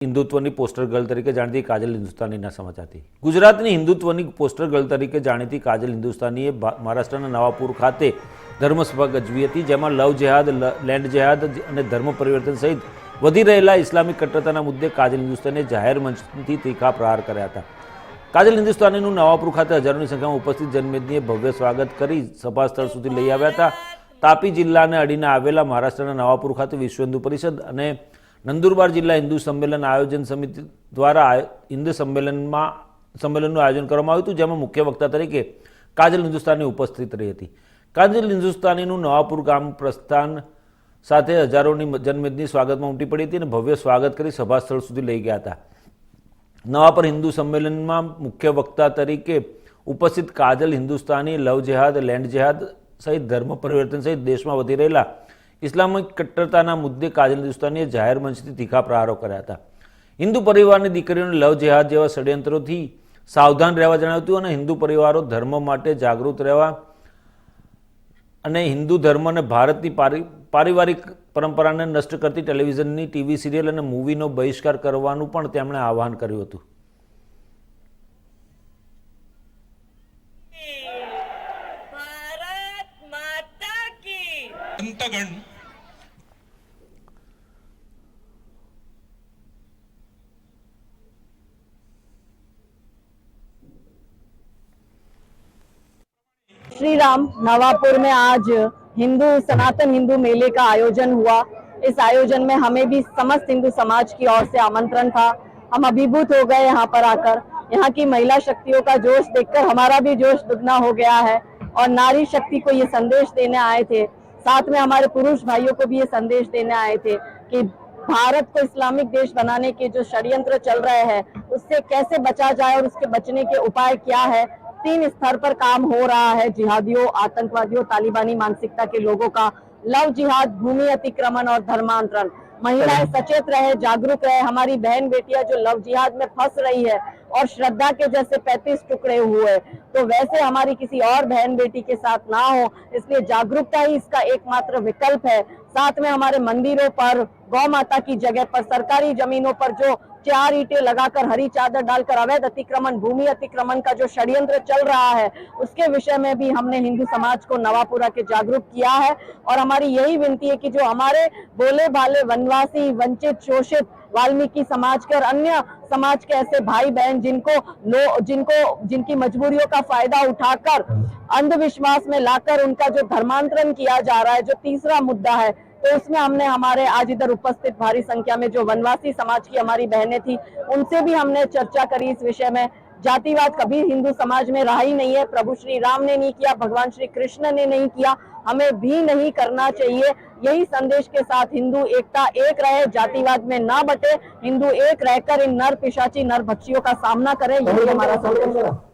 હિન્દુત્વની poster girl તરીકે જાણીતી કાજલ હિન્દુસ્તાનીના સમાચારથી ગુજરાતની હિન્દુત્વની પોસ્ટર ગર્લ તરીકે જાણીતી કાજલ હિન્દુસ્તાનીએ મહારાષ્ટ્રના નવાપુર ખાતે ધર્મસભા ગજવી હતી, જેમાં લવ જેહાદ, લેન્ડ જેહાદ અને ધર્મ પરિવર્તન સહિત વધી રહેલા ઇસ્લામિક કટ્ટરતાના મુદ્દે કાજલ હિન્દુસ્તાનીએ જાહેર મંચથી તીખા પ્રહાર કર્યા હતા। કાજલ હિન્દુસ્તાનીનું નવાપુર ખાતે હજારોની સંખ્યામાં ઉપસ્થિત જનમેદનીએ ભવ્ય સ્વાગત કરી સભા સ્થળ સુધી લઈ આવ્યા હતા। તાપી જિલ્લાને અડીને આવેલા મહારાષ્ટ્રના નવાપુર ખાતે વિશ્વ હિન્દુ પરિષદ અને નંદુરબાર જિલ્લા હિન્દુ સંમેલન આયોજન સમિતિ દ્વારા હિન્દુ સંમેલનનું આયોજન કરવામાં આવ્યું હતું, જેમાં મુખ્ય વક્તા તરીકે કાજલ હિન્દુસ્તાની ઉપસ્થિત રહી હતી। કાજલ હિન્દુસ્તાનીનું નવાપુર ગામ પ્રસ્થાન સાથે હજારોની જનમેદની સ્વાગતમાં ઉમટી પડી હતી અને ભવ્ય સ્વાગત કરી સભા સ્થળ સુધી લઈ ગયા હતા। નવાપુર હિન્દુ સંમેલનમાં મુખ્ય વક્તા તરીકે ઉપસ્થિત કાજલ હિન્દુસ્તાની લવ જેહાદ, લેન્ડ જેહાદ સહિત ધર્મ પરિવર્તન સહિત દેશમાં વધી રહેલા ઇસ્લામિક કટ્ટરતાના મુદ્દે કાજલ હિન્દુસ્તાનીએ જાહેર મંચથી તીખા પ્રહારો કર્યા હતા। હિન્દુ પરિવારની દીકરીઓને લવ જેહાદ જેવા ષડયંત્રોથી સાવધાન રહેવા જણાવ્યું હતું અને હિન્દુ પરિવારો ધર્મ માટે જાગૃત રહેવા અને હિન્દુ ધર્મ અને ભારતની પારિવારિક પરંપરાને નષ્ટ કરતી ટેલિવિઝનની ટીવી સિરિયલ અને મૂવીનો બહિષ્કાર કરવાનું પણ તેમણે આહવાન કર્યું હતું। श्री राम नवापुर में आज सनातन हिंदू मेले का आयोजन हुआ। इस आयोजन में हमें भी समस्त हिंदू समाज की ओर से आमंत्रण था। हम अभिभूत हो गए यहाँ पर आकर। यहाँ की महिला शक्तियों का जोश देखकर हमारा भी जोश दुगना हो गया है और नारी शक्ति को ये संदेश देने आए थे। साथ में हमारे पुरुष भाइयों को भी ये संदेश देने आए थे कि भारत को इस्लामिक देश बनाने के जो षड्यंत्र चल रहे हैं उससे कैसे बचा जाए और उसके बचने के उपाय क्या है। 3 स्तर पर काम हो रहा है, जिहादियों, आतंकवादियों, तालिबानी मानसिकता के लोगों का। लव जिहाद, भूमि अतिक्रमण और धर्मांतरण। महिलाएं सचेत रहे, जागरूक रहे। हमारी बहन बेटियां जो लव जिहाद में फंस रही है और श्रद्धा के जैसे 35 टुकड़े हुए, तो वैसे हमारी किसी और बहन बेटी के साथ ना हो, इसलिए जागरूकता ही इसका एकमात्र विकल्प है। साथ में हमारे मंदिरों पर, गौ माता की जगह पर, सरकारी जमीनों पर जो 4 ईंटें लगाकर, हरी चादर डालकर अवैध अतिक्रमण, भूमि अतिक्रमण का जो षड्यंत्र चल रहा है, उसके विषय में भी हमने हिंदू समाज को नवापुरा के जागरूक किया है। और हमारी यही विनती है कि जो हमारे भोले भाले वनवासी, वंचित, शोषित वाल्मीकि समाज के और अन्य समाज के ऐसे भाई बहन जिनकी मजबूरियों का फायदा उठाकर अंधविश्वास में लाकर उनका जो धर्मांतरण किया जा रहा है, जो तीसरा मुद्दा है, तो उसमें हमने हमारे आज इधर उपस्थित भारी संख्या में जो वनवासी समाज की हमारी बहनें थी, उनसे भी हमने चर्चा करी इस विषय में। जातिवाद कभी हिंदू समाज में रहा ही नहीं है। प्रभु श्री राम ने नहीं किया, भगवान श्री कृष्ण ने नहीं किया, हमें भी नहीं करना चाहिए। यही संदेश के साथ हिंदू एकता एक रहे, जातिवाद में ना बटे, हिंदू एक रहकर इन नर पिशाची नर भक्षियों का सामना करें, यही हमारा संदेश है।